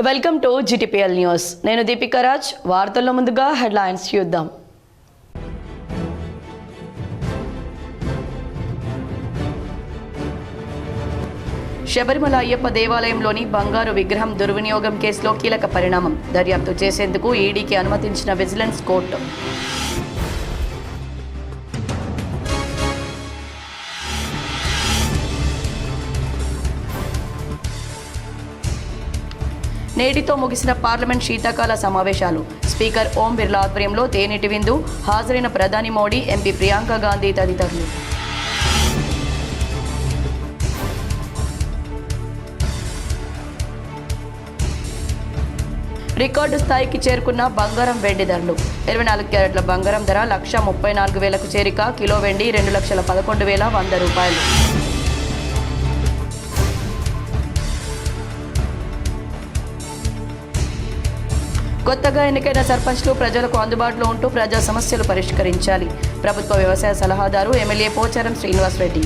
Welcome to GTPL news. నేను దీపికా రాజ్. వార్తల్లో ముందుగా హెడ్లైన్స్ చూద్దాం. శబరిమల అయ్యప్ప దేవాలయంలోని బంగారు విగ్రహం దుర్వినియోగం కేసులో కీలక పరిణామం. దర్యాప్తు చేసేందుకు ఈడీకి అనుమతించిన విజిలెన్స్ కోర్టు. నేటితో ముగిసిన పార్లమెంట్ శీతాకాల సమావేశాలు. స్పీకర్ ఓం బిర్లా ఆధ్వర్యంలో తేనెటి విందు. హాజరైన ప్రధాని మోడీ, ఎంపీ ప్రియాంక గాంధీ తదితరులు. రికార్డు స్థాయికి చేరుకున్న బంగారం వెండి ధరలు. 24 క్యారెట్ల బంగారం ధర 1,34,000కు చేరిక. కిలో వెండి 2,11,100 రూపాయలు. కొత్తగా ఎన్నికైన సర్పంచ్లు ప్రజలకు అందుబాటులో ఉంటూ ప్రజా సమస్యలు పరిష్కరించాలి. ప్రభుత్వ వ్యవసాయ సలహాదారు ఎమ్మెల్యే పోచారం శ్రీనివాస్ రెడ్డి.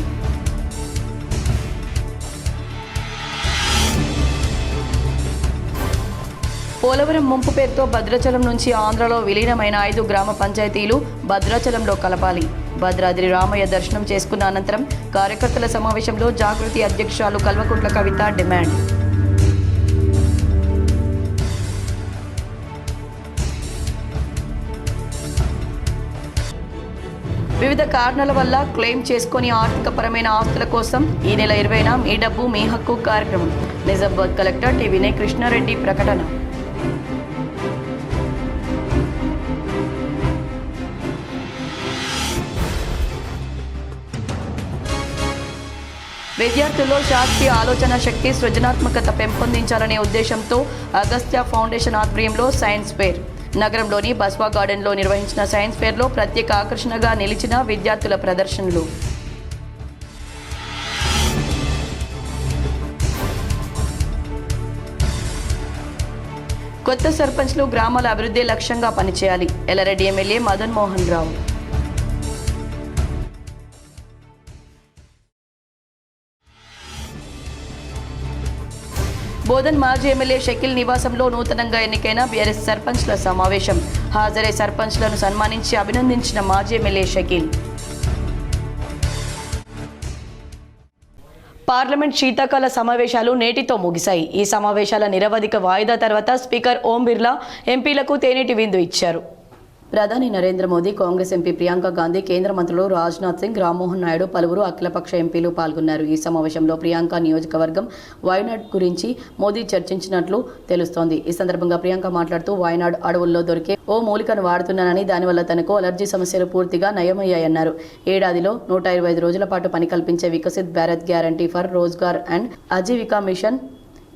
పోలవరం ముంపు పేరుతో భద్రాచలం నుంచి ఆంధ్రలో విలీనమైన 5 గ్రామ పంచాయతీలు భద్రాచలంలో కలపాలి. భద్రాద్రి రామయ్య దర్శనం చేసుకున్న అనంతరం కార్యకర్తల సమావేశంలో జాగృతి అధ్యక్షురాలు కల్వకుంట్ల కవిత డిమాండ్. వివిధ కారణాల వల్ల క్లెయిమ్ చేసుకుని ఆర్థికపరమైన ఆస్తుల కోసం ఈ నెల 20న మీ డబ్బు మీ హక్కు కార్యక్రమం. నిజామాబాద్ కలెక్టర్ టి వినయ్ కృష్ణారెడ్డి ప్రకటన. విద్యార్థుల్లో శాస్త్రీయ ఆలోచన శక్తి, సృజనాత్మకత పెంపొందించాలనే ఉద్దేశంతో అగస్త్య ఫౌండేషన్ ఆధ్వర్యంలో సైన్స్ ఫేర్. నగరంలోని బస్వా గార్డెన్లో నిర్వహించిన సైన్స్ ఫేర్లో ప్రత్యేక ఆకర్షణగా నిలిచిన విద్యార్థుల ప్రదర్శనలు. కొత్త సర్పంచ్లు గ్రామాల అభివృద్ధి లక్ష్యంగా పనిచేయాలి. ఎల్లారెడ్డి ఎమ్మెల్యే మదన్ మోహన్ రావు. బోధన్ మాజీ ఎమ్మెల్యే షకీల్ నివాసంలో నూతనంగా ఎన్నికైన బీఆర్ఎస్ సర్పంచ్ల సమావేశం. హాజరై సర్పంచ్లను సన్మానించి అభినందించిన మాజీ ఎమ్మెల్యే షకీల్. పార్లమెంట్ శీతాకాల సమావేశాలు నేటితో ముగిశాయి. ఈ సమావేశాల నిరవధిక వాయిదా తర్వాత స్పీకర్ ఓం బిర్లా ఎంపీలకు తేనెటి విందు ఇచ్చారు. ప్రధాని నరేంద్ర మోదీ, కాంగ్రెస్ ఎంపీ ప్రియాంక గాంధీ, కేంద్ర మంత్రులు రాజ్నాథ్ సింగ్, రామ్మోహన్ నాయుడు, పలువురు అఖిలపక్ష ఎంపీలు పాల్గొన్నారు. ఈ సమావేశంలో ప్రియాంక నియోజకవర్గం వాయనాడ్ గురించి మోదీ చర్చించినట్లు తెలుస్తోంది. ఈ సందర్భంగా ప్రియాంక మాట్లాడుతూ వాయనాడ్ అడవుల్లో దొరికే ఓ మూలికను వాడుతున్నానని, దానివల్ల తనకు అలర్జీ సమస్యలు పూర్తిగా నయమయ్యాయన్నారు. ఏడాదిలో 125 రోజుల పాటు పని కల్పించే Viksit Bharat guarantee for Rozgar and Ajeevika mission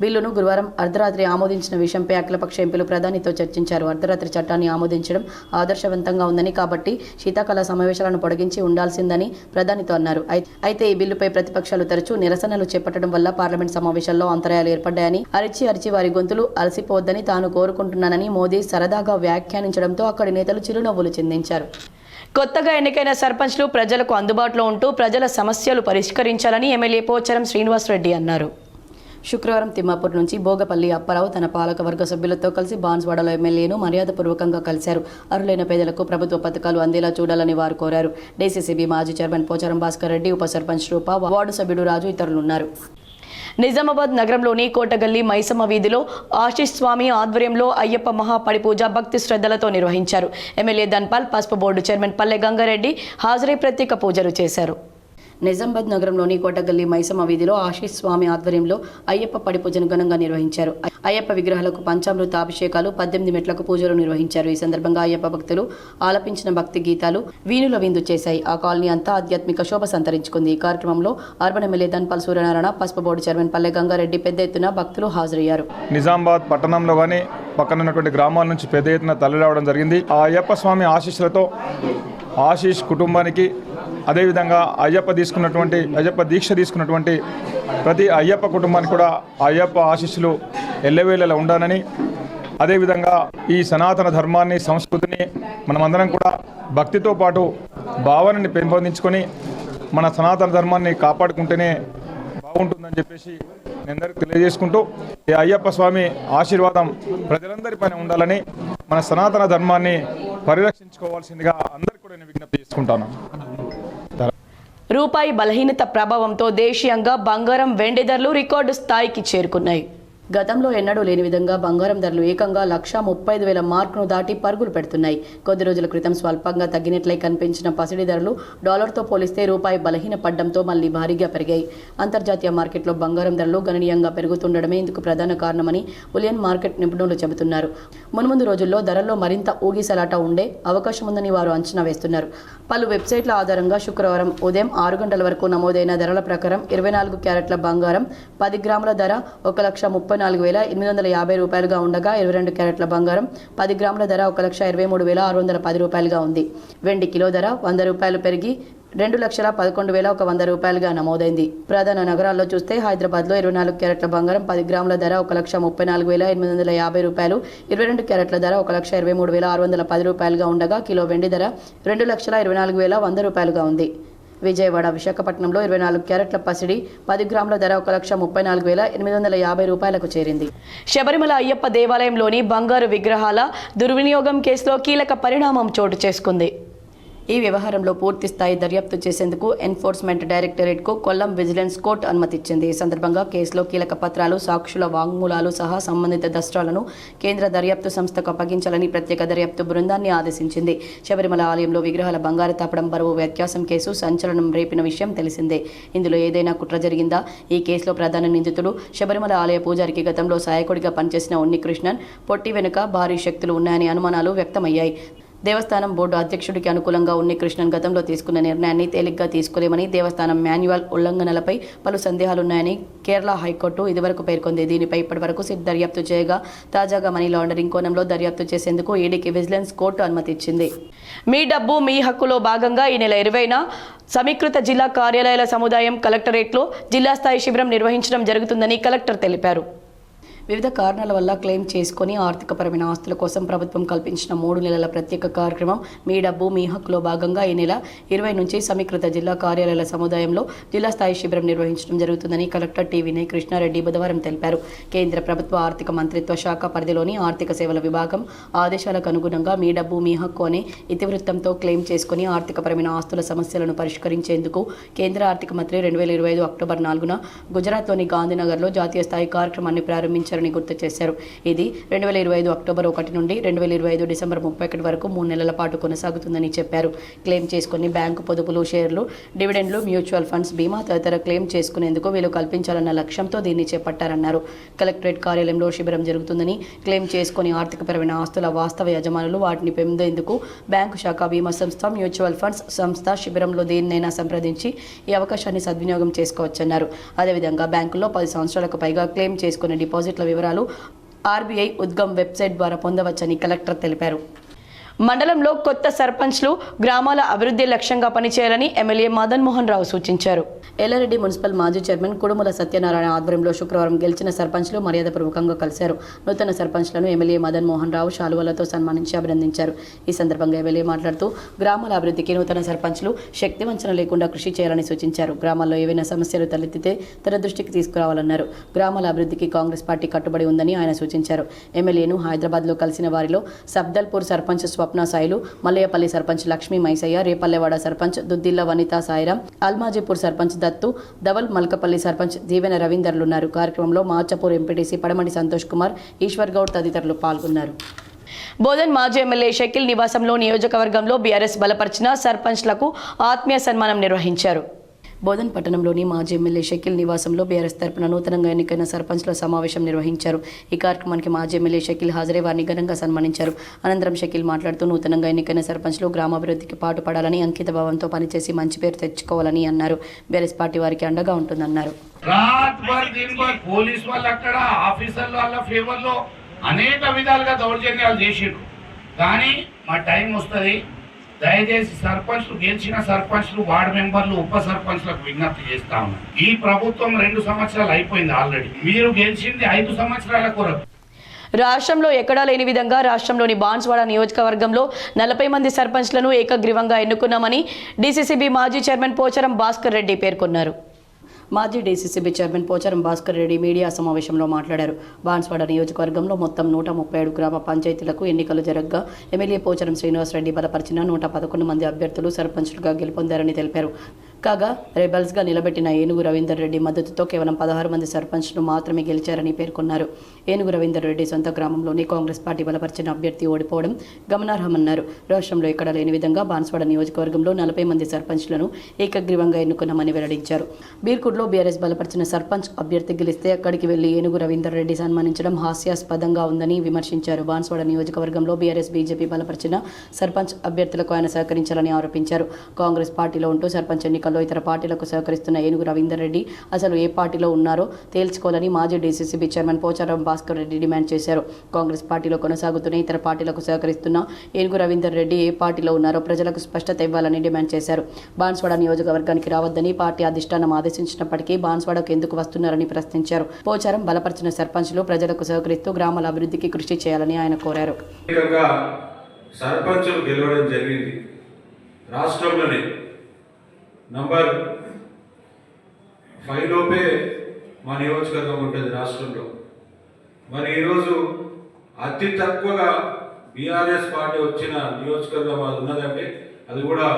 బిల్లును గురువారం అర్ధరాత్రి ఆమోదించిన విషయంపై అఖిలపక్ష ఎంపీలు ప్రధానితో చర్చించారు. అర్ధరాత్రి చట్టాన్ని ఆమోదించడం ఆదర్శవంతంగా ఉందని, కాబట్టి శీతాకాల సమావేశాలను పొడిగించి ఉండాల్సిందని ప్రధానితో అన్నారు. అయితే ఈ బిల్లుపై ప్రతిపక్షాలు తరచూ నిరసనలు చేపట్టడం వల్ల పార్లమెంట్ సమావేశాల్లో అంతరాయాలు ఏర్పడ్డాయని, అరిచి వారి గొంతులు అలసిపోవద్దని తాను కోరుకుంటున్నానని మోదీ సరదాగా వ్యాఖ్యానించడంతో అక్కడి నేతలు చిరునవ్వులు చిందించారు. కొత్తగా ఎన్నికైన సర్పంచ్లు ప్రజలకు అందుబాటులో ఉంటూ ప్రజల సమస్యలు పరిష్కరించాలని ఎమ్మెల్యే పోచారం శ్రీనివాస్ రెడ్డి అన్నారు. శుక్రవారం తిమ్మాపూర్ నుంచి భోగపల్లి అప్పారావు తన పాలకవర్గ సభ్యులతో కలిసి బాన్స్వాడలో ఎమ్మెల్యేను మర్యాదపూర్వకంగా కలిశారు. అర్హులైన పేదలకు ప్రభుత్వ పథకాలు అందేలా చూడాలని వారు కోరారు. డీసీసీబీ మాజీ చైర్మన్ పోచారం భాస్కర్ రెడ్డి, ఉప సర్పంచ్ రూప, వార్డు సభ్యుడు రాజు ఇతరులున్నారు. నిజామాబాద్ నగరంలోని కోటగల్లి మైసమ్మ వీధిలో ఆశీష్ స్వామి ఆధ్వర్యంలో అయ్యప్ప మహాపడిపూజ భక్తి శ్రద్ధలతో నిర్వహించారు. ఎమ్మెల్యే ధన్పాల్, పసుపు బోర్డు చైర్మన్ పల్లె గంగారెడ్డి హాజరై ప్రత్యేక పూజలు చేశారు. నిజామాబాద్ నగరంలోని కోటగల్లి మైసమ్మ వీధిలో ఆశీష్ స్వామి ఆధ్వర్యంలో అయ్యప్ప పడిపూజను ఘనంగా నిర్వహించారు. అయ్యప్ప విగ్రహాలకు పంచామృత అభిషేకాలు, 18 మెట్లకు పూజలు నిర్వహించారు. ఈ సందర్భంగా అయ్యప్ప భక్తులు ఆలపించిన భక్తి గీతాలు వీణుల విందు చేశాయి. ఆ కాలనీ అంతా ఆధ్యాత్మిక శోభ సంతరించుకుంది. ఈ కార్యక్రమంలో అర్బన్ ఎమ్మెల్యే ధన్పాల్ సూర్యనారాయణ, పసుపు బోర్డు చైర్మన్ పల్లె గంగారెడ్డి పెద్ద ఎత్తున భక్తులు హాజరయ్యారు. నిజామాబాద్ పట్టణంలో కానీ పక్కన ఉన్నటువంటి గ్రామాల నుంచి పెద్ద ఎత్తున తరలిరావడం జరిగింది. ఆ అయ్యప్ప స్వామి ఆశీస్సులతో ఆశీష్ కుటుంబానికి, అదేవిధంగా అయ్యప్ప దీక్ష తీసుకున్నటువంటి ప్రతి అయ్యప్ప కుటుంబానికి కూడా అయ్యప్ప ఆశీస్సులు ఎల్లవేళలా ఉండాలని, అదేవిధంగా ఈ సనాతన ధర్మాన్ని, సంస్కృతిని మనమందరం కూడా భక్తితో పాటు భావనని పెంపొందించుకొని మన సనాతన ధర్మాన్ని కాపాడుకుంటేనే బాగుంటుందని చెప్పేసి నేను అందరికీ తెలియజేసుకుంటూ ఈ అయ్యప్ప స్వామి ఆశీర్వాదం ప్రజలందరి పైన ఉండాలని మన సనాతన ధర్మాన్ని పరిరక్షించుకోవాల్సిందిగా అందరికీ కూడా నేను విజ్ఞప్తి చేసుకుంటాను. రూపాయి బలహీనత ప్రభావంతో దేశీయంగా బంగారం, వెండి ధరలు రికార్డు స్థాయికి చేరుకున్నాయి. గతంలో ఎన్నడూ లేని విధంగా బంగారం ధరలు ఏకంగా 1,35,000 మార్కును దాటి పరుగులు పెడుతున్నాయి. కొద్ది రోజుల క్రితం స్వల్పంగా తగ్గినట్లే కనిపించిన పసిడి ధరలు డాలర్తో పోలిస్తే రూపాయి బలహీన పడ్డంతో మళ్లీ భారీగా పెరిగాయి. అంతర్జాతీయ మార్కెట్లో బంగారం ధరలు గణనీయంగా పెరుగుతుండడమే ఇందుకు ప్రధాన కారణమని బులియన్ మార్కెట్ నిపుణులు చెబుతున్నారు. మున్ముందు రోజుల్లో ధరల్లో మరింత ఊగిసలాట ఉండే అవకాశం ఉందని వారు అంచనా వేస్తున్నారు. పలు వెబ్సైట్ల ఆధారంగా శుక్రవారం ఉదయం 6 గంటల వరకు నమోదైన ధరల ప్రకారం 24 క్యారెట్ల బంగారం 10 గ్రాముల ధర 1,34,850 రూపాయలుగా ఉండగా 22 క్యారెట్ల బంగారం 10 గ్రాముల ధర 1,23,610 రూపాయలుగా ఉంది. వెండి కిలో ధర 100 రూపాయలు పెరిగి 2,11,100 రూపాయలుగా నమోదైంది. ప్రధాన నగరాల్లో చూస్తే హైదరాబాద్లో 24 క్యారెట్ల బంగారం 10 గ్రాముల ధర 1,34,850 రూపాయలు, 22 క్యారెట్ల ధర 1,23,610 రూపాయలుగా ఉండగా కిలో వెండి ధర 2,24,100 రూపాయలుగా ఉంది. విజయవాడ, విశాఖపట్నంలో 24 క్యారెట్ల పసిడి 10 గ్రాముల ధర 1,34,850 రూపాయలకు చేరింది. శబరిమల అయ్యప్ప దేవాలయంలోని బంగారు విగ్రహాల దుర్వినియోగం కేసులో కీలక పరిణామం చోటు చేసుకుంది. ఈ వ్యవహారంలో పూర్తి స్థాయి దర్యాప్తు చేసేందుకు ఎన్ఫోర్స్మెంట్ డైరెక్టరేట్కు కొల్లం విజిలెన్స్ కోర్టు అనుమతిచ్చింది. ఈ సందర్భంగా కేసులో కీలక పత్రాలు, సాక్షుల వాంగ్మూలాలు సహా సంబంధిత దస్త్రాలను కేంద్ర దర్యాప్తు సంస్థకు అప్పగించాలని ప్రత్యేక దర్యాప్తు బృందాన్ని ఆదేశించింది. శబరిమల ఆలయంలో విగ్రహాల బంగారు తాపడం బరువు వ్యత్యాసం కేసు సంచలనం రేపిన విషయం తెలిసిందే. ఇందులో ఏదైనా కుట్ర జరిగిందా? ఈ కేసులో ప్రధాన నిందితుడు శబరిమల ఆలయ పూజారికి గతంలో సహాయకుడిగా పనిచేసిన ఉన్నికృష్ణన్ పొట్టి వెనుక భారీ శక్తులు ఉన్నాయని అనుమానాలు వ్యక్తమయ్యాయి. దేవస్థానం బోర్డు అధ్యక్షుడికి అనుకూలంగా ఉన్నికృష్ణన్ గతంలో తీసుకున్న నిర్ణయాన్ని తేలిగ్గా తీసుకోలేమని, దేవస్థానం మాన్యువల్ ఉల్లంఘనలపై పలు సందేహాలున్నాయని కేరళ హైకోర్టు ఇదివరకు పేర్కొంది. దీనిపై ఇప్పటివరకు సిట్ దర్యాప్తు చేయగా తాజాగా మనీ లాండరింగ్ కోణంలో దర్యాప్తు చేసేందుకు ఈడీకి విజిలెన్స్ కోర్టు అనుమతి ఇచ్చింది. మీ డబ్బు మీ హక్కులో భాగంగా ఈ నెల 20న సమీకృత జిల్లా కార్యాలయాల సముదాయం కలెక్టరేట్లో జిల్లా స్థాయి శిబిరం నిర్వహించడం జరుగుతుందని కలెక్టర్ తెలిపారు. వివిధ కారణాల వల్ల క్లెయిమ్ చేసుకుని ఆర్థికపరమైన ఆస్తుల కోసం ప్రభుత్వం కల్పించిన 3 నెలల ప్రత్యేక కార్యక్రమం మీ డబ్బు మీ హక్కులో భాగంగా ఈ నెల 20 నుంచి సమీకృత జిల్లా కార్యాలయాల సముదాయంలో జిల్లా స్థాయి శిబిరం నిర్వహించడం జరుగుతుందని కలెక్టర్ టి. వినయ్ కృష్ణారెడ్డి బుధవారం తెలిపారు. కేంద్ర ప్రభుత్వ ఆర్థిక మంత్రిత్వ శాఖ పరిధిలోని ఆర్థిక సేవల విభాగం ఆదేశాలకు అనుగుణంగా మీ డబ్బు మీ హక్కు అనే ఇతివృత్తంతో క్లెయిమ్ చేసుకుని ఆర్థికపరమైన ఆస్తుల సమస్యలను పరిష్కరించేందుకు కేంద్ర ఆర్థిక మంత్రి 2025 అక్టోబర్ 4న గుజరాత్లోని గాంధీనగర్లో జాతీయ స్థాయి కార్యక్రమాన్ని ప్రారంభించారు. గుర్తు చేశారు. ఇది 2025 అక్టోబర్ 1 నుండి 2025 డిసెంబర్ 31 వరకు 3 నెలల పాటు కొనసాగుతుందని చెప్పారు. క్లెయిమ్ చేసుకుని బ్యాంకు పొదుపులు, షేర్లు, డివిడెండ్లు, మ్యూచువల్ ఫండ్స్, బీమా తదితర క్లెయిమ్ చేసుకునేందుకు వీలు కల్పించాలన్న లక్ష్యంతో దీన్ని చేపట్టారన్నారు. కలెక్టరేట్ కార్యాలయంలో శిబిరం జరుగుతుందని, క్లెయిమ్ చేసుకుని ఆర్థికపరమైన ఆస్తుల వాస్తవ యజమానులు వాటిని పొందేందుకు బ్యాంకు శాఖ, బీమా సంస్థ, మ్యూచువల్ ఫండ్స్ సంస్థ శిబిరంలో దేన్నైనా సంప్రదించి ఈ అవకాశాన్ని సద్వినియోగం చేసుకోవచ్చన్నారు. అదేవిధంగా బ్యాంకుల్లో 10 సంవత్సరాలకు పైగా క్లెయిమ్ చేసుకునే డిపాజిట్ల వివరాలు ఆర్బీఐ ఉద్గమ్ వెబ్సైట్ ద్వారా పొందవచ్చని కలెక్టర్ తెలిపారు. మండలంలో కొత్త సర్పంచ్లు గ్రామాల అభివృద్ధి లక్ష్యంగా పనిచేయాలని ఎమ్మెల్యే మదన్ మోహన్ రావు సూచించారు. ఎల్లారెడ్డి మున్సిపల్ మాజీ చైర్మన్ కుడుముల సత్యనారాయణ ఆధ్వర్యంలో శుక్రవారం గెలిచిన సర్పంచ్లు మర్యాదపూర్వకంగా కలిశారు. నూతన సర్పంచ్లను ఎమ్మెల్యే మదన్ మోహన్ రావు శాలువలతో సన్మానించి అభినందించారు. ఈ సందర్భంగా ఎమ్మెల్యే మాట్లాడుతూ గ్రామాల అభివృద్ధికి నూతన సర్పంచ్లు శక్తివంచన లేకుండా కృషి చేయాలని సూచించారు. గ్రామాల్లో ఏవైనా సమస్యలు తలెత్తితే తన దృష్టికి తీసుకురావాలన్నారు. గ్రామాల అభివృద్ధికి కాంగ్రెస్ పార్టీ కట్టుబడి ఉందని ఆయన సూచించారు. ఎమ్మెల్యేను హైదరాబాద్లో కలిసిన వారిలో సబ్దల్పూర్ సర్పంచ్ స్వప్న సాయిలు, మల్లయ్యపల్లి సర్పంచ్ లక్ష్మీ మైసయ్య, రేపల్లెవాడ సర్పంచ్ దుద్దిల్ల వనితా సాయిరాం, అల్మాజీపూర్ సర్పంచ్ దత్తు, దవల్ మల్కపల్లి సర్పంచ్ దీవెన రవీందర్లున్నారు. కార్యక్రమంలో మార్చపూర్ ఎంపీటీసీ పడమటి సంతోష్ కుమార్, ఈశ్వర్ గౌడ్ తదితరులు పాల్గొన్నారు. బోధన్ మాజీ ఎమ్మెల్యే షకీల్ నివాసంలో నియోజకవర్గంలో బీఆర్ఎస్ బలపరిచిన సర్పంచ్లకు ఆత్మీయ సన్మానం నిర్వహించారు. బోధన్ పట్టణంలోని మాజీ ఎమ్మెల్యే షకీల్ నివాసంలో బీఆర్ఎస్ తరపున నూతనంగా ఎన్నికైన సర్పంచ్ల సమావేశం నిర్వహించారు. ఈ కార్యక్రమానికి మాజీ ఎమ్మెల్యే షకీల్ హాజరై వారిని ఘనంగా సన్మానించారు. అనంతరం షకీల్ మాట్లాడుతూ నూతనంగా ఎన్నికైన సర్పంచ్లు గ్రామాభివృద్ధికి పాటుపడాలని, అంకిత భావంతో పనిచేసి మంచి పేరు తెచ్చుకోవాలని అన్నారు. బీఆర్ఎస్ పార్టీ వారికి అండగా ఉంటుందన్నారు. అనేక విధాలుగా దౌర్జన్యాలు చేసిండ్రు. కానీ మా టైం వస్తుంది. దయచేసి సర్పంచ్లు, గెలిచిన సర్పంచ్లు, వార్డు మెంబర్లు, ఉప సర్పంచ్లకు విజ్ఞప్తి చేస్తా ఉన్నాం. ఈ ప్రభుత్వం 2 సంవత్సరాలు అయిపోయింది ఆల్రెడీ. మీరు గెలిచింది 5 సంవత్సరాల కొరకు. రాష్ట్రంలో ఎక్కడా లేని విధంగా రాష్ట్రంలోని బాన్స్వాడ నియోజకవర్గంలో 40 మంది సర్పంచ్లను ఏకగ్రీవంగా ఎన్నుకున్నామని డీసీసీబీ మాజీ చైర్మన్ పోచారం భాస్కర్ రెడ్డి పేర్కొన్నారు. మాజీ DCCB chairman Pocharam Bhaskar Reddy media సమావేశంలో మాట్లాడారు. బాన్స్వాడ నియోజకవర్గంలో మొత్తం 137 గ్రామ పంచాయతీలకు ఎన్నికలు జరగగా ఎమ్మెల్యే పోచారం శ్రీనివాసరెడ్డి బలపరిచిన 111 మంది అభ్యర్థులు సర్పంచులుగా గెలుపొందారని తెలిపారు. కాగా రెబల్స్గా నిలబెట్టిన ఏనుగు రవీందర్ రెడ్డి మద్దతుతో కేవలం 16 మంది సర్పంచ్లు మాత్రమే గెలిచారని పేర్కొన్నారు. ఏనుగు రవీందర్ రెడ్డి సొంత గ్రామంలోని కాంగ్రెస్ పార్టీ బలపరిచిన అభ్యర్థి ఓడిపోవడం గమనార్హమన్నారు. రాష్ట్రంలో ఎక్కడ లేని విధంగా బాన్స్వాడ నియోజకవర్గంలో 40 మంది సర్పంచ్లను ఏకగ్రీవంగా ఎన్నుకున్నామని వెల్లడించారు. బీర్కూడ్లో బీఆర్ఎస్ బలపరిచిన సర్పంచ్ అభ్యర్థి గెలిస్తే అక్కడికి వెళ్లి ఏనుగు రవీందర్ రెడ్డి సన్మానించడం హాస్యాస్పదంగా ఉందని విమర్శించారు. బాన్స్వాడ నియోజకవర్గంలో బీఆర్ఎస్ బీజేపీ బలపరిచిన సర్పంచ్ అభ్యర్థులకు ఆయన సహకరించాలని ఆరోపించారు. కాంగ్రెస్ పార్టీలో ఉంటూ సర్పంచ్ ఎన్నికల్లో ఇతర పార్టీలకు సహకరిస్తున్న ఏనుగు రవీందర్ రెడ్డి అసలు ఏ పార్టీలో ఉన్నారో తేల్చుకోవాలని మాజీ DCCB chairman Pocharam Bhaskar Reddy demand చేశారు. కాంగ్రెస్ పార్టీలో కొనసాగుతున్న ఇతర పార్టీలకు సహకరిస్తున్న ఏనుగు రవీందర్ రెడ్డి ఏ పార్టీలో ఉన్నారో ప్రజలకు స్పష్టత ఇవ్వాలని డిమాండ్ చేశారు. బాన్స్వాడ నియోజకవర్గానికి రావద్దని పార్టీ అధిష్టానం ఆదేశించినప్పటికీ బాన్స్వాడకు ఎందుకు వస్తున్నారని ప్రశ్నించారు. పోచారం బలపరిచిన సర్పంచ్లు ప్రజలకు సహకరిస్తూ గ్రామాల అభివృద్ధికి కృషి చేయాలని ఆయన కోరారు. సర్పంచులు గెలవడం జరిగింది. రాష్ట్రంలోనే నంబర్ 5 లోపే మా నియోజకవర్గం ఉంటుంది రాష్ట్రంలో. మరి ఈరోజు అతి తక్కువగా బీఆర్ఎస్ పార్టీ వచ్చిన నియోజకవర్గం అది ఉన్నదంటే అది కూడా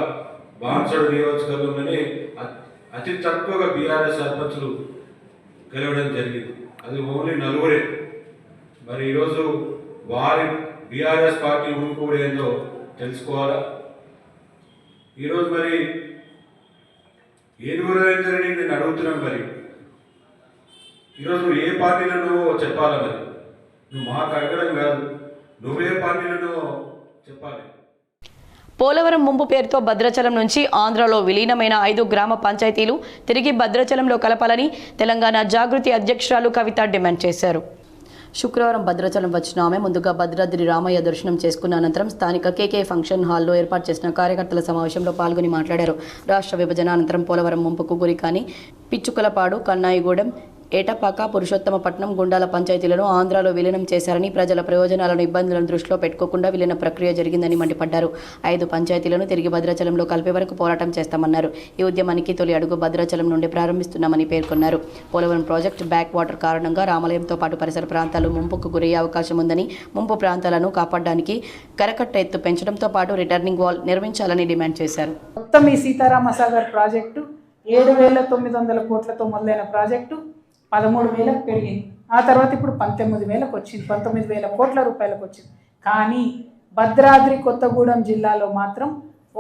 బాన్స్వాడ నియోజకవర్గంలోనే అతి తక్కువగా బీఆర్ఎస్ సర్పంచులు గెలవడం జరిగింది. అది ఓన్లీ 4. మరి ఈరోజు వారి బీఆర్ఎస్ పార్టీ కూడా ఏందో తెలుసుకోవాలా. ఈరోజు మరి ఏనుగు రవీందర్ రెడ్డి నేను అడుగుతున్నాను, మరి ఈరోజు నువ్వు ఏ పార్టీలో నువ్వు చెప్పాలా? మరి నువ్వు మాకు అడగడం కాదు, నువ్వే పార్టీలో చెప్పాలి. పోలవరం ముంపు పేరుతో భద్రాచలం నుంచి ఆంధ్రలో విలీనమైన 5 గ్రామ పంచాయతీలు తిరిగి భద్రాచలంలో కలపాలని తెలంగాణ జాగృతి అధ్యక్షురాలు కవిత డిమాండ్ చేశారు. శుక్రవారం భద్రాచలం వచ్చిన ఆమె ముందుగా భద్రాద్రి రామయ్య దర్శనం చేసుకున్న అనంతరం స్థానిక కేకే ఫంక్షన్ హాల్లో ఏర్పాటు చేసిన కార్యకర్తల సమావేశంలో పాల్గొని మాట్లాడారు. రాష్ట్ర విభజన అనంతరం పోలవరం ముంపుకు గురికాని పిచ్చుకలపాడు, కన్నాయిగూడెం, ఏటపాక, పురుషోత్తమపట్నం, గుండాల పంచాయతీలను ఆంధ్రాలో విలీనం చేశారని, ప్రజల ప్రయోజనాలను ఇబ్బందులను దృష్టిలో పెట్టుకోకుండా విలీన ప్రక్రియ జరిగిందని మండిపడ్డారు. 5 పంచాయతీలను తిరిగి భద్రాచలంలో కలిపే వరకు పోరాటం చేస్తామన్నారు. ఈ ఉద్యమానికి తొలి అడుగు భద్రాచలం నుండి ప్రారంభిస్తున్నామని పేర్కొన్నారు. పోలవరం ప్రాజెక్టు బ్యాక్ వాటర్ కారణంగా రామాలయంతో పాటు పరిసర ప్రాంతాలు ముంపుకు గురయ్యే అవకాశం ఉందని, ముంపు ప్రాంతాలను కాపాడడానికి కరకట్ట ఎత్తు పెంచడంతో పాటు రిటర్నింగ్ వాల్ నిర్మించాలని డిమాండ్ చేశారు. మొత్తం ఈ సీతారామసాగర్ ప్రాజెక్టు 7,900 కోట్లతో మొదలైన ప్రాజెక్టు 13,000కు పెరిగింది. ఆ తర్వాత ఇప్పుడు 19,000కు వచ్చింది, 19,000 కోట్ల రూపాయలకు వచ్చింది. కానీ భద్రాద్రి కొత్తగూడెం జిల్లాలో మాత్రం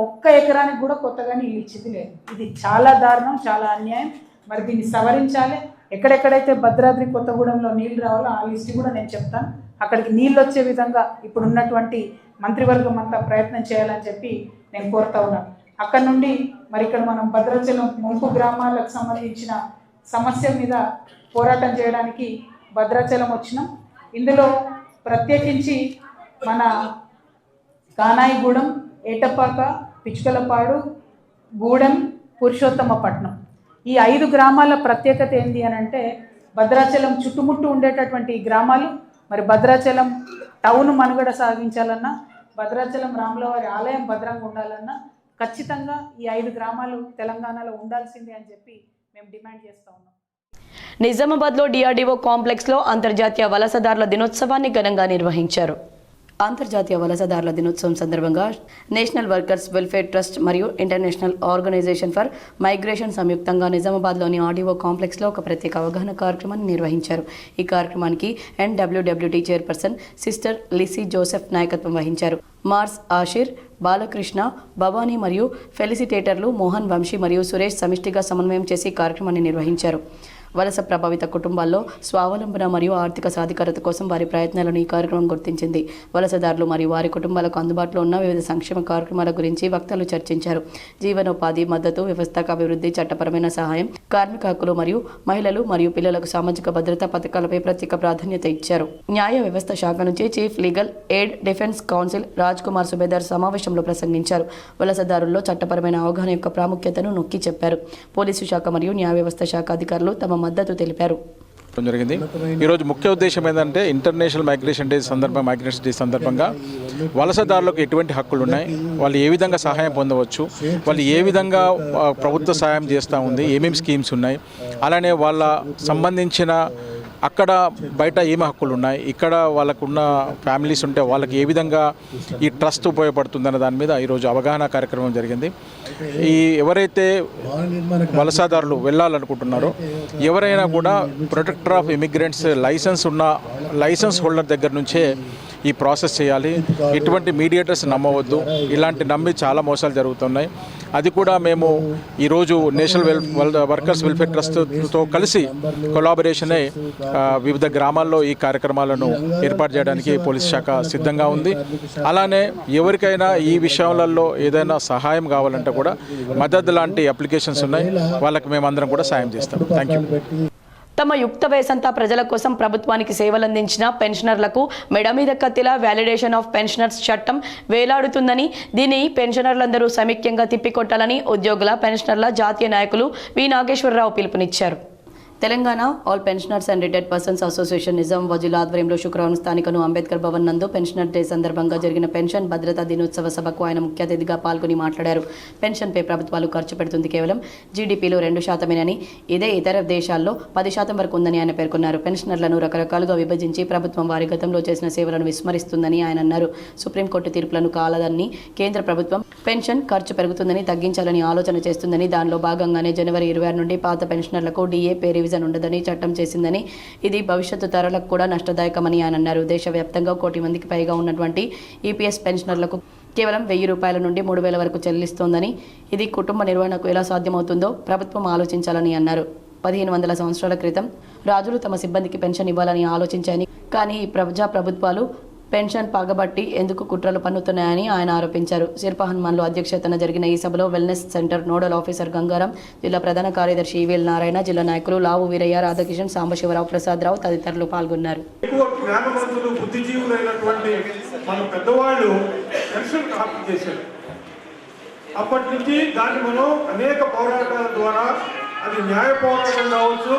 1 ఎకరానికి కూడా కొత్తగా నీళ్ళు ఇచ్చింది లేదు. ఇది చాలా దారుణం, చాలా అన్యాయం. మరి దీన్ని సవరించాలి. ఎక్కడెక్కడైతే భద్రాద్రి కొత్తగూడెంలో నీళ్ళు రావాలో ఆ లిస్ట్ కూడా నేను చెప్తాను. అక్కడికి నీళ్ళు వచ్చే విధంగా ఇప్పుడు ఉన్నటువంటి మంత్రివర్గం అంతా ప్రయత్నం చేయాలని చెప్పి నేను కోరుతా ఉన్నాను. అక్కడ నుండి మరి ఇక్కడ మనం భద్రాచలం ముంపు గ్రామాలకు సంబంధించిన సమస్య మీద పోరాటం చేయడానికి భద్రాచలం వచ్చినాం. ఇందులో ప్రత్యేకించి మన కానాయిగూడెం, ఏటపాక, పిచ్చుకలపాడు, గూడెం, పురుషోత్తమపట్నం ఈ 5 గ్రామాల ప్రత్యేకత ఏంటి అని అంటే భద్రాచలం చుట్టుముట్టు ఉండేటటువంటి ఈ గ్రామాలు మరి భద్రాచలం టౌన్ మనుగడ సాగించాలన్నా, భద్రాచలం రాములవారి ఆలయం భద్రంగా ఉండాలన్నా ఖచ్చితంగా ఈ 5 గ్రామాలు తెలంగాణలో ఉండాల్సిందే అని చెప్పి మేము డిమాండ్ చేస్తూ ఉన్నాం. నిజామాబాద్లో డిఆర్డీఓ కాంప్లెక్స్లో అంతర్జాతీయ వలసదారుల దినోత్సవాన్ని ఘనంగా నిర్వహించారు. అంతర్జాతీయ వలసదారుల దినోత్సవం సందర్భంగా నేషనల్ వర్కర్స్ వెల్ఫేర్ ట్రస్ట్ మరియు ఇంటర్నేషనల్ ఆర్గనైజేషన్ ఫర్ మైగ్రేషన్ సంయుక్తంగా నిజామాబాద్లోని ఆర్డీఓ కాంప్లెక్స్లో ఒక ప్రత్యేక అవగాహన కార్యక్రమాన్ని నిర్వహించారు. ఈ కార్యక్రమానికి NWWT చైర్పర్సన్ సిస్టర్ లిసీ జోసెఫ్ నాయకత్వం వహించారు. మార్స్ ఆషిర్, బాలకృష్ణ, భవానీ మరియు ఫెలిసిటేటర్లు మోహన్ వంశీ మరియు సురేష్ సమిష్టిగా సమన్వయం చేసి కార్యక్రమాన్ని నిర్వహించారు. వలస ప్రభావిత కుటుంబాల్లో స్వావలంబన మరియు ఆర్థిక సాధికారత కోసం వారి ప్రయత్నాలను ఈ కార్యక్రమం గుర్తించింది. వలసదారులు మరియు వారి కుటుంబాలకు అందుబాటులో ఉన్న వివిధ సంక్షేమ కార్యక్రమాల గురించి వక్తలు చర్చించారు. జీవనోపాధి, మద్దతు, వ్యవస్థాపక అభివృద్ధి, చట్టపరమైన సహాయం, కార్మిక హక్కులు మరియు మహిళలు మరియు పిల్లలకు సామాజిక భద్రతా పథకాలపై ప్రత్యేక ప్రాధాన్యత ఇచ్చారు. న్యాయ వ్యవస్థ శాఖ నుంచి chief legal aid defence council Raj Kumar subedar సమావేశంలో ప్రసంగించారు. వలసదారుల్లో చట్టపరమైన అవగాహన యొక్క ప్రాముఖ్యతను నొక్కి చెప్పారు. పోలీసు శాఖ మరియు న్యాయ వ్యవస్థ శాఖ అధికారులు తమ మద్దతు తెలిపారు. జరిగింది. ఈరోజు ముఖ్య ఉద్దేశం ఏంటంటే ఇంటర్నేషనల్ మైగ్రేషన్ డే సందర్భంగా వలసదారులకు ఎటువంటి హక్కులు ఉన్నాయి, వాళ్ళు ఏ విధంగా సహాయం పొందవచ్చు, వాళ్ళు ఏ విధంగా ప్రభుత్వ సహాయం చేస్తూ ఉంది, ఏమేమి స్కీమ్స్ ఉన్నాయి, అలానే వాళ్ళ సంబంధించిన అక్కడ బయట ఏమి హక్కులు ఉన్నాయి, ఇక్కడ వాళ్ళకున్న ఫ్యామిలీస్ ఉంటే వాళ్ళకి ఏ విధంగా ఈ ట్రస్ట్ ఉపయోగపడుతుందన్న దాని మీద ఈరోజు అవగాహన కార్యక్రమం జరిగింది. ఎవరైతే వలసదారులు వెళ్ళాలనుకుంటున్నారో ఎవరైనా కూడా protector of immigrants licence holder దగ్గర నుంచే ఈ ప్రాసెస్ చేయాలి. ఎటువంటి మీడియేటర్స్ నమ్మవద్దు. ఇలాంటి నమ్మి చాలా మోసాలు జరుగుతున్నాయి. అది కూడా మేము ఈరోజు నేషనల్ వర్కర్స్ వెల్ఫేర్ ట్రస్ట్తో కలిసి కొలాబరేషన్ అయి వివిధ గ్రామాల్లో ఈ కార్యక్రమాలను ఏర్పాటు చేయడానికి పోలీస్ శాఖ సిద్ధంగా ఉంది. అలానే ఎవరికైనా ఈ విషయాలలో ఏదైనా సహాయం కావాలంటే కూడా మద్దతు లాంటి అప్లికేషన్స్ ఉన్నాయి, వాళ్ళకి మేమందరం కూడా సాయం చేస్తాం. Thank you. తమ యుక్త వయసంతా ప్రజల కోసం ప్రభుత్వానికి సేవలందించిన పెన్షనర్లకు మెడ మీద కత్తిలా వ్యాలిడేషన్ ఆఫ్ పెన్షనర్స్ చట్టం వేలాడుతుందని, దీన్ని పెన్షనర్లందరూ సమైక్యంగా తిప్పికొట్టాలని ఉద్యోగుల పెన్షనర్ల జాతీయ నాయకులు వి నాగేశ్వరరావు పిలుపునిచ్చారు. Telangana all pensioners and retired persons association Nizam వజీల ఆధ్వర్యంలో శుక్రవారం స్థానికను అంబేద్కర్ భవన్ నందు పెన్షనర్ డే సందర్భంగా జరిగిన పెన్షన్ భద్రతా దినోత్సవ సభకు ఆయన ముఖ్య అతిథిగా పాల్గొని మాట్లాడారు. పెన్షన్పై ప్రభుత్వాలు ఖర్చు పెడుతుంది కేవలం జీడీపీలో 2%, ఇదే ఇతర దేశాల్లో 10% వరకు ఉందని ఆయన పేర్కొన్నారు. పెన్షనర్లను రకరకాలుగా విభజించి ప్రభుత్వం వారి గతంలో చేసిన సేవలను విస్మరిస్తుందని ఆయన అన్నారు. సుప్రీంకోర్టు తీర్పులను కాలదని కేంద్ర ప్రభుత్వం పెన్షన్ ఖర్చు పెరుగుతుందని తగ్గించాలని ఆలోచన చేస్తుందని, దానిలో భాగంగానే జనవరి 26 నుండి పాత పెన్షనర్లకు డిఏ పే రివిజన్ ఉండదని చట్టం చేసిందని, ఇది భవిష్యత్తు తరాలకు కూడా నష్టదాయకమని ఆయన అన్నారు. దేశవ్యాప్తంగా 1 కోటి మందికి పైగా ఉన్నటువంటి ఈపీఎస్ పెన్షనర్లకు కేవలం 1000 రూపాయల నుండి 3000 వరకు చెల్లిస్తోందని, ఇది కుటుంబ నిర్వహణకు ఎలా సాధ్యమవుతుందో ప్రభుత్వం ఆలోచించాలని అన్నారు. 1500 సంవత్సరాల క్రితం రాజులు తమ సిబ్బందికి పెన్షన్ ఇవ్వాలని ఆలోచించాయని, కానీ ఈ ప్రభుత్వాలు పెన్షన్ పగబట్టి ఎందుకు కుట్రలు పన్నుతున్నాయని ఆయన ఆరోపించారు. శిల్ప హనుమాన్లో అధ్యక్షతన జరిగిన ఈ సభలో wellness centre nodal officer Gangaram, జిల్లా ప్రధాన కార్యదర్శి ఈవీఎల్ నారాయణ, జిల్లా నాయకులు లావు వీరయ్య, రాధాకిషన్, సాంబశివరావు, ప్రసాదరావు తదితరులు పాల్గొన్నారు. జ్ఞానవంతులు బుద్ధిజీవులైనటువంటి మన పెద్దవాళ్ళు పెన్షన్ హక్కు చేశారు. అప్పటి నుంచి దాన్ని మనం అనేక పోరాటాల ద్వారా, అది న్యాయ పోరాటం కావచ్చు,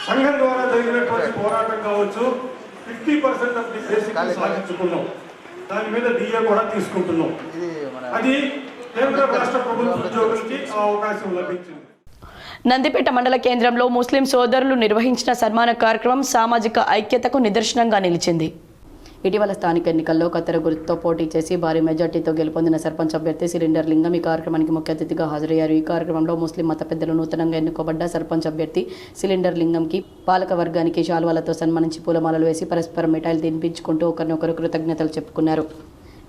సంఘం ద్వారా జరిగినటువంటి పోరాటం కావచ్చు, 50% ఆఫ్ ది బేసిక్ సాధించుకున్నాం. దాని మీద డిఏ కూడా తీసుకుంటున్నాం. అది కేంద్ర రాష్ట్ర ప్రభుత్వ ఉద్యోగులకి ఆ అవకాశం లభించింది. నందిపేట మండల కేంద్రంలో ముస్లిం సోదరులు నిర్వహించిన సన్మాన కార్యక్రమం సామాజిక ఐక్యతకు నిదర్శనంగా నిలిచింది. ఇటీవల స్థానిక ఎన్నికల్లో కత్తెర గుర్తుతో పోటీ చేసి భారీ మెజార్టీతో గెలుపొందిన సర్పంచ్ అభ్యర్థి సిలిండర్ లింగం ఈ కార్యక్రమానికి ముఖ్య అతిథిగా హాజరయ్యారు. ఈ కార్యక్రమంలో ముస్లిం మత పెద్దలు నూతనంగా ఎన్నుకోబడ్డ సర్పంచ్ అభ్యర్థి సిలిండర్ లింగంకి పాలక వర్గానికి శాలువాలతో సన్మానించి పూలమాలలు వేసి పరస్పరం మిఠాయిలు తినిపించుకుంటూ ఒకరినొకరు కృతజ్ఞతలు చెప్పుకున్నారు.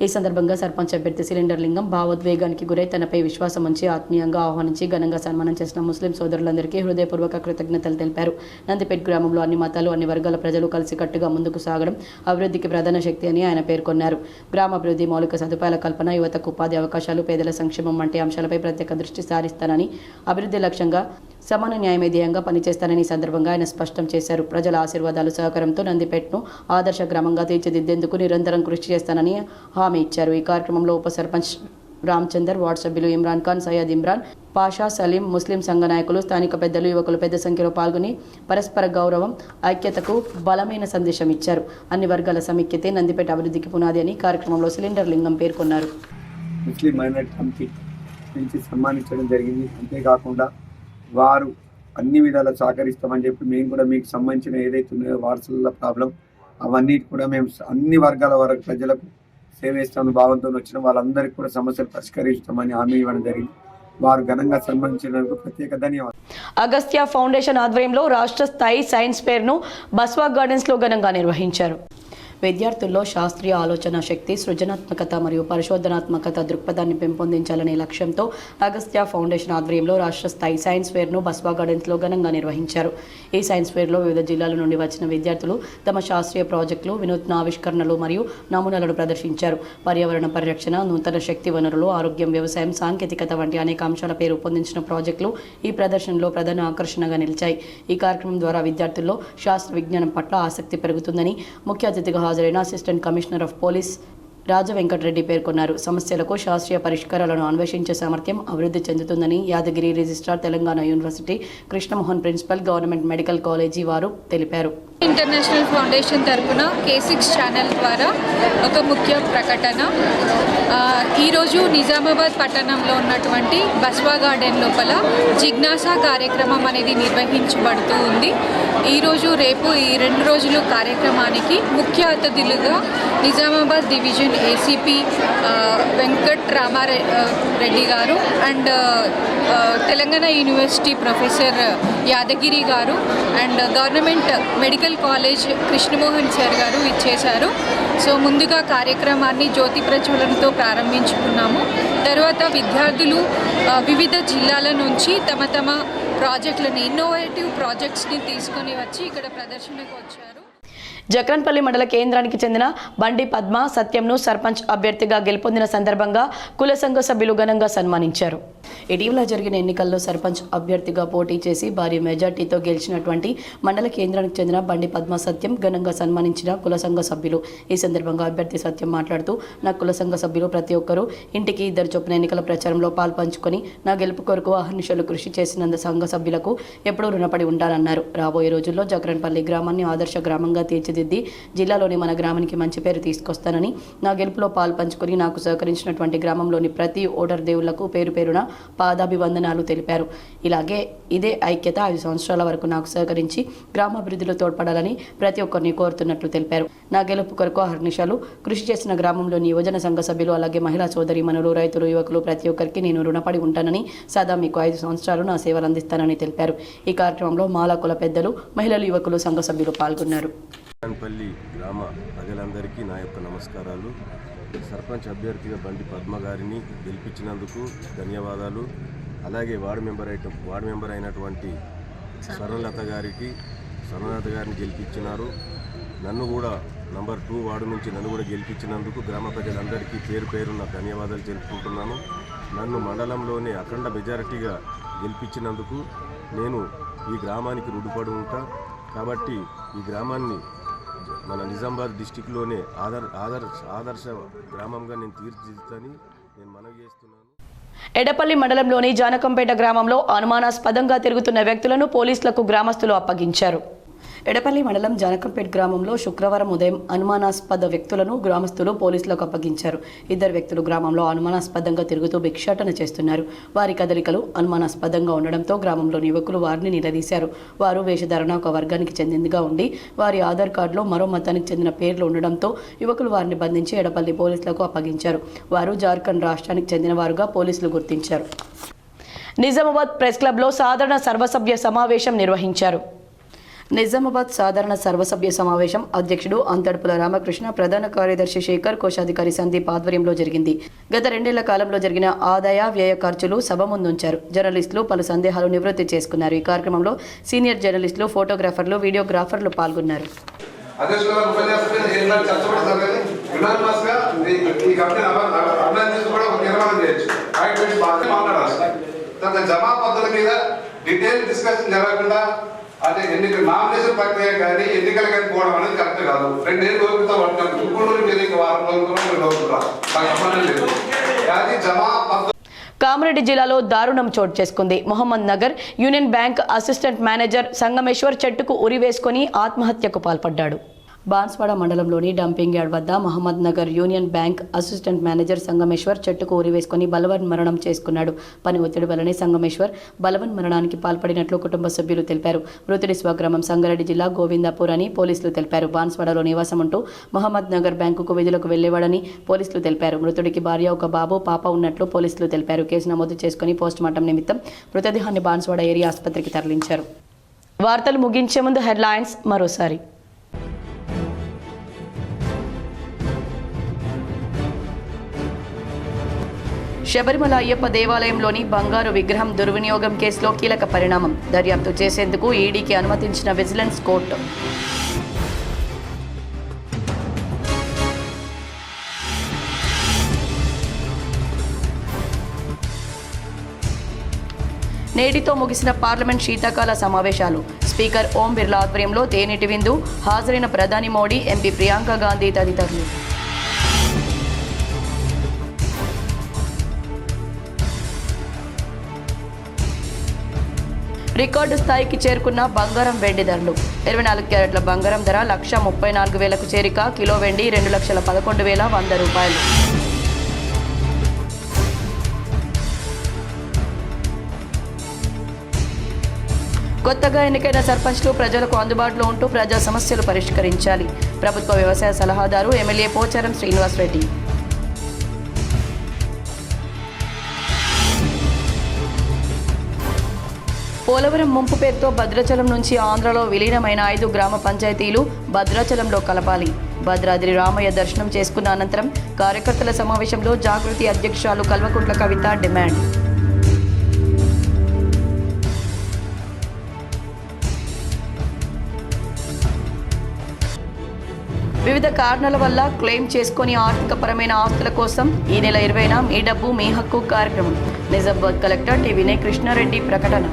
ఈ సందర్భంగా సర్పంచ్ అభ్యర్థి సిలిండర్ లింగం భావోద్వేగానికి గురై తనపై విశ్వాసం ఉంచి ఆత్మీయంగా ఆహ్వానించి ఘనంగా సన్మానం చేసిన ముస్లిం సోదరులందరికీ హృదయపూర్వక కృతజ్ఞతలు తెలిపారు. నందిపేట గ్రామంలో అన్ని మతాలు, అన్ని వర్గాల ప్రజలు కలిసికట్టుగా ముందుకు సాగడం అభివృద్ధికి ప్రధాన శక్తి అని ఆయన పేర్కొన్నారు. గ్రామాభివృద్ధి, మౌలిక సదుపాయాల కల్పన, యువతకు ఉపాధి అవకాశాలు, పేదల సంక్షేమం వంటి అంశాలపై ప్రత్యేక దృష్టి సారిస్తానని, అభివృద్ధి లక్ష్యంగా సమాన న్యాయమే ధ్యేయంగా పనిచేస్తానని ఈ సందర్భంగా ఆయన స్పష్టం చేశారు. ప్రజల ఆశీర్వాదాలు, సహకారంతో నందిపేటను ఆదర్శ గ్రామంగా తీర్చిదిద్దేందుకు నిరంతరం కృషి చేస్తానని హామీ ఇచ్చారు. ఈ కార్యక్రమంలో ఉప సర్పంచ్ రామచందర్, వార్డు సభ్యులు ఇమ్రాన్ ఖాన్, సయ్యద్ ఇమ్రాన్ పాషా, సలీం, ముస్లిం సంఘ నాయకులు, స్థానిక పెద్దలు, యువకులు పెద్ద సంఖ్యలో పాల్గొని పరస్పర గౌరవం, ఐక్యతకు బలమైన సందేశం ఇచ్చారు. అన్ని వర్గాల సమైక్యతే నందిపేట అభివృద్ధికి పునాది అని కార్యక్రమంలో సిలిండర్ లింగం పేర్కొన్నారు. ముస్లిం మైనారిటీ కమిటీ నుంచి సన్మానించడం జరిగింది. అంతేకాకుండా వారు అన్ని విధాలా సహకరిస్తామని చెప్పి మేము కూడా మీకు సంబంధించిన ఏదైతే ఉన్నాయో వారసుల ప్రాబ్లం అవన్నీ కూడా మేము అన్ని వర్గాల వరకు ప్రజలకు సేవ ఇస్తామని భావంతో వచ్చిన వాళ్ళందరికీ కూడా సమస్యలు పరిష్కరిస్తామని హామీ ఇవ్వడం జరిగింది. వారు ఘనంగా సన్మానించినందుకు ప్రత్యేక ధన్యవాదాలు. అగస్త్య ఫౌండేషన్ ఆధ్వర్యంలో రాష్ట్ర స్థాయి సైన్స్ ఫేర్ను బస్వా గార్డెన్స్లో ఘనంగా నిర్వహించారు. విద్యార్థుల్లో శాస్త్రీయ ఆలోచన శక్తి, సృజనాత్మకత మరియు పరిశోధనాత్మకత దృక్పథాన్ని పెంపొందించాలనే లక్ష్యంతో అగస్త్య ఫౌండేషన్ ఆధ్వర్యంలో రాష్ట్ర స్థాయి సైన్స్ ఫేర్ను బస్వా గార్డెన్స్లో ఘనంగా నిర్వహించారు. ఈ సైన్స్ ఫేర్లో వివిధ జిల్లాల నుండి వచ్చిన విద్యార్థులు తమ శాస్త్రీయ ప్రాజెక్టులు, వినూత్న ఆవిష్కరణలు మరియు నమూనాలను ప్రదర్శించారు. పర్యావరణ పరిరక్షణ, నూతన శక్తి వనరులు, ఆరోగ్యం, వ్యవసాయం, సాంకేతికత వంటి అనేక అంశాలపై రూపొందించిన ప్రాజెక్టులు ఈ ప్రదర్శనలో ప్రధాన ఆకర్షణగా నిలిచాయి. ఈ కార్యక్రమం ద్వారా విద్యార్థుల్లో శాస్త్ర విజ్ఞానం పట్ల ఆసక్తి పెరుగుతుందని ముఖ్య అతిథిగా హాజరైన assistant commissioner of police Raja Venkatareddy పేర్కొన్నారు. సమస్యలకు శాస్త్రీయ పరిష్కారాలను అన్వేషించే సామర్థ్యం అభివృద్ధి చెందుతుందని Yadagiri registrar Telangana university Krishnamohan principal government medical college వారు తెలిపారు. ఇంటర్నేషనల్ ఫౌండేషన్ తరపున K6 ఛానల్ ద్వారా ఒక ముఖ్య ప్రకటన. ఈరోజు నిజామాబాద్ పట్టణంలో ఉన్నటువంటి బస్వా గార్డెన్ లోపల జిజ్ఞాసా కార్యక్రమం అనేది నిర్వహించబడుతూ ఉంది. ఈరోజు రేపు ఈ 2 రోజులు కార్యక్రమానికి ముఖ్య అతిథులుగా Nizamabad division ACP Venkat Ramareddy garu and Telangana university professor Yadagiri garu and government medical college Krishnamohan sir garu ఇచ్చేశారు. సో ముందుగా కార్యక్రమాన్ని జ్యోతి ప్రజ్వలనతో ప్రారంభించుకున్నాము. తర్వాత విద్యార్థులు వివిధ జిల్లాల నుంచి తమ తమ ప్రాజెక్టులను ఇన్నోవేటివ్ ప్రాజెక్ట్స్ని తీసుకొని వచ్చి ఇక్కడ ప్రదర్శనకు వచ్చారు. జక్రన్పల్లి మండల కేంద్రానికి చెందిన బండి పద్మ సత్యంను సర్పంచ్ అభ్యర్థిగా గెలుపొందిన సందర్భంగా కుల సంఘ సభ్యులు ఘనంగా సన్మానించారు. ఇటీవల జరిగిన ఎన్నికల్లో సర్పంచ్ అభ్యర్థిగా పోటీ చేసి భారీ మెజార్టీతో గెలిచినటువంటి మండల కేంద్రానికి చెందిన బండి పద్మ సత్యం ఘనంగా సన్మానించిన కుల సంఘ సభ్యులు. ఈ సందర్భంగా అభ్యర్థి సత్యం మాట్లాడుతూ నా కుల సంఘ సభ్యులు ప్రతి ఒక్కరూ ఇంటికి 2 చొప్పున ఎన్నికల ప్రచారంలో పాల్పంచుకొని నా గెలుపు కొరకు అహర్నిశలు కృషి చేసినందు సంఘ సభ్యులకు ఎప్పుడూ రుణపడి ఉంటానన్నారు. రాబోయే రోజుల్లో జక్రన్పల్లి గ్రామాన్ని ఆదర్శ గ్రామంగా తీర్చిదిద్ది జిల్లాలోని మన గ్రామానికి మంచి పేరు తీసుకొస్తానని, నా గెలుపులో పాల్పంచుకొని నాకు సహకరించినటువంటి గ్రామంలోని ప్రతి ఓటర్ దేవుళ్లకు పేరు పేరున పాదాభివందనాలు తెలిపారు. ఇదే ఐక్యత 5 సంవత్సరాల వరకు నాకు సహకరించి గ్రామాభివృద్ధిలో తోడ్పడాలని ప్రతి ఒక్కరిని కోరుతున్నట్లు తెలిపారు. నా గెలుపు కొరకు అహర్నిశలు కృషి చేసిన గ్రామంలోని యువజన సంఘ సభ్యులు అలాగే మహిళా సోదరీమణులు, రైతులు, యువకులు ప్రతి ఒక్కరికి నేను రుణపడి ఉంటానని, సదా మీకు 5 సంవత్సరాలు నా సేవలు అందిస్తానని తెలిపారు. ఈ కార్యక్రమంలో మాలా కుల పెద్దలు, మహిళలు, యువకులు, సంఘ సభ్యులు పాల్గొన్నారు. జక్రన్పల్లి గ్రామ ప్రజలందరికీ నా యొక్క నమస్కారాలు. సర్పంచ్ అభ్యర్థిగా బండి పద్మ గారిని గెలిపించినందుకు ధన్యవాదాలు. అలాగే వార్డు మెంబర్ అయినటువంటి స్వర్ణలత గారిని గెలిపించినారు. నన్ను కూడా నంబర్ 2 వార్డు నుంచి నన్ను కూడా గెలిపించినందుకు గ్రామ ప్రజలందరికీ పేరు పేరున ధన్యవాదాలు తెలుపుకుంటున్నాను. నన్ను మండలంలోనే అఖండ మెజారిటీగా గెలిపించినందుకు నేను ఈ గ్రామానికి రుణపడి ఉంటా. కాబట్టి ఈ గ్రామాన్ని మన నిజామాబాద్ డిస్టిక్లోనే ఆదర్శ గ్రామంగా నేను తీర్చిదిద్దుతానని నేను మనవి చేస్తున్నాను. ఎడపల్లి మండలంలోని జానకంపేట గ్రామంలో అనుమానాస్పదంగా తిరుగుతున్న వ్యక్తులను పోలీసులకు గ్రామస్తులు అప్పగించారు. ఎడపల్లి మండలం జానకంపేట గ్రామంలో శుక్రవారం ఉదయం అనుమానాస్పద వ్యక్తులను గ్రామస్తులు పోలీసులకు అప్పగించారు. 2 వ్యక్తులు గ్రామంలో అనుమానాస్పదంగా తిరుగుతూ భిక్షాటన చేస్తున్నారు. వారి కదలికలు అనుమానాస్పదంగా ఉండడంతో గ్రామంలోని యువకులు వారిని నిలదీశారు. వారు వేషధారణ ఒక వర్గానికి చెందినదిగా ఉండి వారి ఆధార్ కార్డులో మరో మతానికి చెందిన పేర్లు ఉండడంతో యువకులు వారిని బంధించి ఎడపల్లి పోలీసులకు అప్పగించారు. వారు జార్ఖండ్ రాష్ట్రానికి చెందిన వారుగా పోలీసులు గుర్తించారు. నిజామాబాద్ ప్రెస్ క్లబ్లో సాధారణ సర్వసభ్య సమావేశం నిర్వహించారు. నిజామాబాద్ సాధారణ సర్వసభ్య సమావేశం అధ్యక్షుడు అంతడుపుల రామకృష్ణ, ప్రధాన కార్యదర్శి శేఖర్, కోశాధికారి సందీప్ ఆధ్వర్యంలో జరిగింది. గత 2 ఏళ్ల కాలంలో జరిగిన ఆదాయ వ్యయ ఖర్చులు సభ ముందుంచారు. జర్నలిస్టులు పలు సందేహాలు నివృత్తి చేసుకున్నారు. ఈ కార్యక్రమంలో సీనియర్ జర్నలిస్టులు, ఫోటోగ్రాఫర్లు, వీడియోగ్రాఫర్లు పాల్గొన్నారు. అంటే నామినేషన్ ప్రక్రియ కానీ ఎన్నికలు కానీ పోవడం అనేది కరెక్ట్ కాదు. 2 ఏళ్ళు ఓపికతో పడుతున్నాం. ఇప్పుడు మీరు ఇంకా వారం రోజులు నాకు సంబంధం లేదు. అది జమా కామారెడ్డి జిల్లాలో దారుణం చోటు చేసుకుంది. Mohammed Nagar union bank assistant manager Sangameshwar చెట్టుకు ఉరి వేసుకుని ఆత్మహత్యకు పాల్పడ్డాడు. బాన్స్వాడ మండలంలోని డంపింగ్ యార్డ్ వద్ద Mohammed Nagar union bank assistant manager Sangameshwar చెట్టుకు ఉరి వేసుకుని బలవన్ మరణం చేసుకున్నాడు. పని ఒత్తిడి వల్లనే సంగమేశ్వర్ బలవన్ మరణానికి పాల్పడినట్లు కుటుంబ సభ్యులు తెలిపారు. మృతుడి స్వగ్రామం సంగారెడ్డి జిల్లా గోవిందాపూర్ అని పోలీసులు తెలిపారు. బాన్స్వాడలో నివాసం ఉంటూ మహమ్మద్ నగర్ బ్యాంకుకు విధులకు వెళ్లేవాడని పోలీసులు తెలిపారు. మృతుడికి భార్య, ఒక బాబు, పాప ఉన్నట్లు పోలీసులు తెలిపారు. కేసు నమోదు చేసుకుని పోస్టుమార్టం నిమిత్తం మృతదేహాన్ని బాన్స్వాడ ఏరియా ఆసుపత్రికి తరలించారు. వార్తలు ముగించే ముందు హెడ్లైన్స్ మరోసారి. శబరిమల అయ్యప్ప దేవాలయంలోని బంగారు విగ్రహం దుర్వినియోగం కేసులో కీలక పరిణామం. దర్యాప్తు చేసేందుకు ఈడీకి అనుమతించిన విజిలెన్స్ కోర్టు. నేటితో ముగిసిన పార్లమెంట్ శీతాకాల సమావేశాలు. స్పీకర్ ఓం బిర్లా ఆధ్వర్యంలో తేనెటి విందు. హాజరైన ప్రధాని మోడీ, ఎంపీ ప్రియాంక గాంధీ తదితరులు. రికార్డు స్థాయికి చేరుకున్న బంగారం వెండి ధరలు 24 క్యారెట్ల బంగారం ధర 1,34,000కు చేరిక కిలో వెండి 2,11,100 రూపాయలు. కొత్తగా ఎన్నికైన సర్పంచ్లు ప్రజలకు అందుబాటులో ఉంటూ ప్రజా సమస్యలు పరిష్కరించాలి. ప్రభుత్వ వ్యవసాయ సలహాదారు ఎమ్మెల్యే పోచారం శ్రీనివాసరెడ్డి. పోలవరం ముంపు పేరుతో భద్రాచలం నుంచి ఆంధ్రలో విలీనమైన 5 గ్రామ పంచాయతీలు భద్రాచలంలో కలపాలి. భద్రాద్రి రామయ్య దర్శనం చేసుకున్న అనంతరం కార్యకర్తల సమావేశంలో జాగృతి అధ్యక్షురాలు కల్వకుంట్ల కవిత డిమాండ్. వివిధ కారణాల వల్ల క్లెయిమ్ చేసుకుని ఆర్థికపరమైన ఆస్తుల కోసం ఈ నెల 20న మీ డబ్బు మీ హక్కు కార్యక్రమం. నిజామాబాద్ కలెక్టర్ టి వినయ్ కృష్ణారెడ్డి ప్రకటన.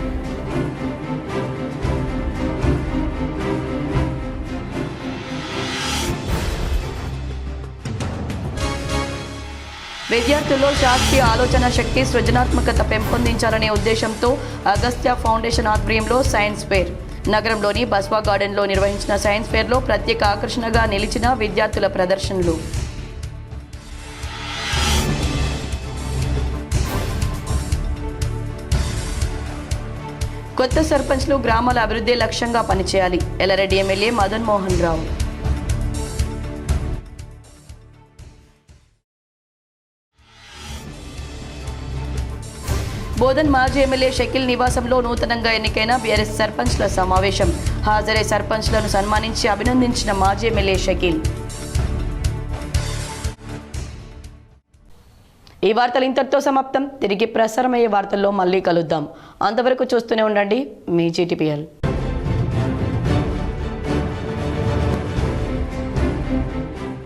విద్యార్థుల్లో శాస్త్రీయ ఆలోచన శక్తి సృజనాత్మకత పెంపొందించాలనే ఉద్దేశంతో అగస్త్య ఫౌండేషన్ ఆధ్వర్యంలో సైన్స్ ఫేర్. నగరంలోని బస్వా గార్డెన్లో నిర్వహించిన సైన్స్ ఫేర్లో ప్రత్యేక ఆకర్షణగా నిలిచిన విద్యార్థుల ప్రదర్శనలు. కొత్త సర్పంచ్లు గ్రామాల అభివృద్ధి లక్ష్యంగా పనిచేయాలి. ఎల్లారెడ్డి ఎమ్మెల్యే మదన్ మోహన్ రావు. బోధన్ మాజీ ఎమ్మెల్యే షకీల్ నివాసంలో నూతనంగా ఎన్నికైన బీఆర్ఎస్ సర్పంచ్ల సమావేశం. హాజరై సర్పంచ్లను సన్మానించి అభినందించిన మాజీ ఎమ్మెల్యే షకీల్. ఈ వార్తలు ఇంతటితో సమాప్తం. తిరిగి ప్రసారమయ్యే వార్తల్లో మళ్ళీ కలుద్దాం. అంతవరకు చూస్తూనే ఉండండి మీ GTPL.